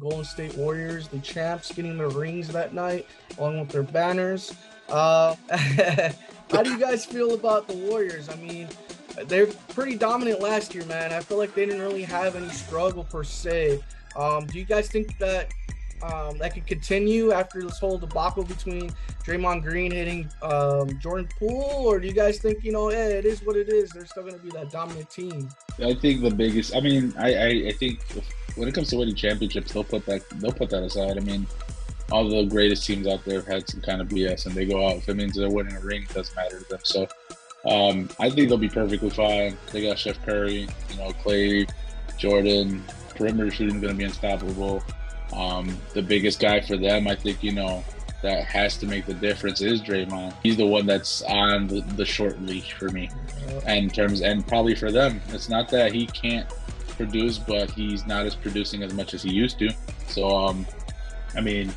Golden State Warriors, the champs, getting their rings that night along with their banners. How do you guys feel about the Warriors? I mean, they're pretty dominant last year, man. I feel like they didn't really have any struggle per se. Do you guys think that that could continue after this whole debacle between Draymond Green hitting Jordan Poole, or do you guys think, hey, it is what it is? They're still going to be that dominant team. I think the biggest. I mean, I think when it comes to winning championships, they'll put that aside. I mean, all the greatest teams out there have had some kind of BS, and they go out. If it means they're winning a ring, it doesn't matter to them. So, I think they'll be perfectly fine. They got Steph Curry, Clay, Jordan. Perimeter shooting is going to be unstoppable. The biggest guy for them, I think, that has to make the difference is Draymond. He's the one that's on the short leash for me. And probably for them, it's not that he can't produce, but he's not as producing as much as he used to. So, I mean,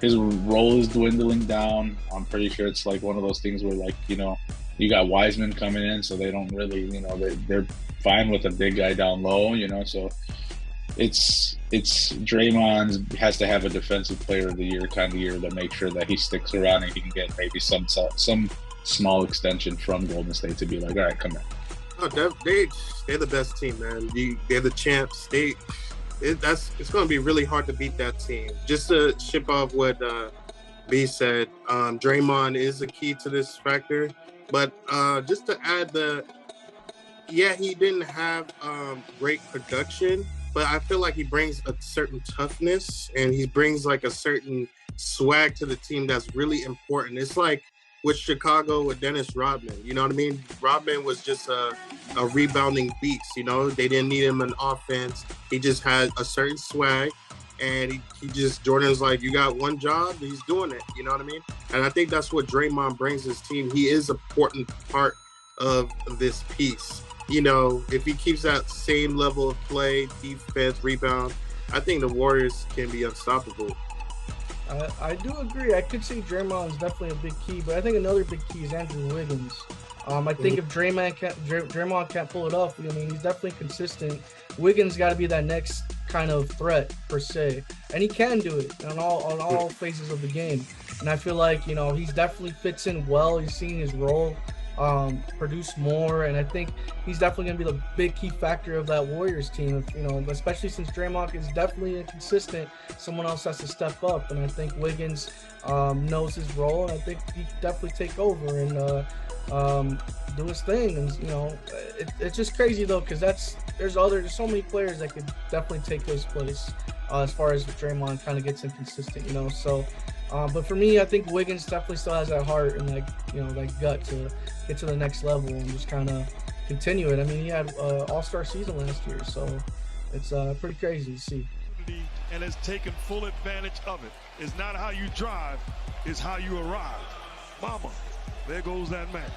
his role is dwindling down. I'm pretty sure it's like one of those things where, like, you got Wiseman coming in, so they don't really, they're fine with a big guy down low, so it's Draymond has to have a defensive player of the year kind of year to make sure that he sticks around and he can get maybe some small extension from Golden State to be like, all right, come in. Oh, they're the best team, man. They're the champs. It's going to be really hard to beat that team. Just to ship off what B said, Draymond is the key to this factor. But just to add he didn't have great production, but I feel like he brings a certain toughness and he brings like a certain swag to the team that's really important. It's like with Chicago with Dennis Rodman, you know what I mean? Rodman was just a rebounding beast, They didn't need him in offense. He just had a certain swag, and Jordan's like, you got one job, he's doing it, you know what I mean? And I think that's what Draymond brings his team. He is an important part of this piece. If he keeps that same level of play, defense, rebound, I think the Warriors can be unstoppable. I do agree. I could say Draymond is definitely a big key, but I think another big key is Andrew Wiggins. I think if Draymond can't pull it off, he's definitely consistent. Wiggins got to be that next kind of threat per se, and he can do it on all phases of the game. And I feel like he's definitely fits in well. He's seeing his role produce more, and I think he's definitely going to be the big key factor of that Warriors team. Especially since Draymond is definitely inconsistent, someone else has to step up, and I think Wiggins knows his role, and I think he can definitely take over and do his thing. And it's just crazy though, because there's so many players that could definitely take his place as far as Draymond kind of gets inconsistent. So. But for me, I think Wiggins definitely still has that heart and that gut to get to the next level and just kind of continue it. I mean, he had all-star season last year, so it's pretty crazy to see. And has taken full advantage of it. It's not how you drive, it's how you arrive. Mama, there goes that man.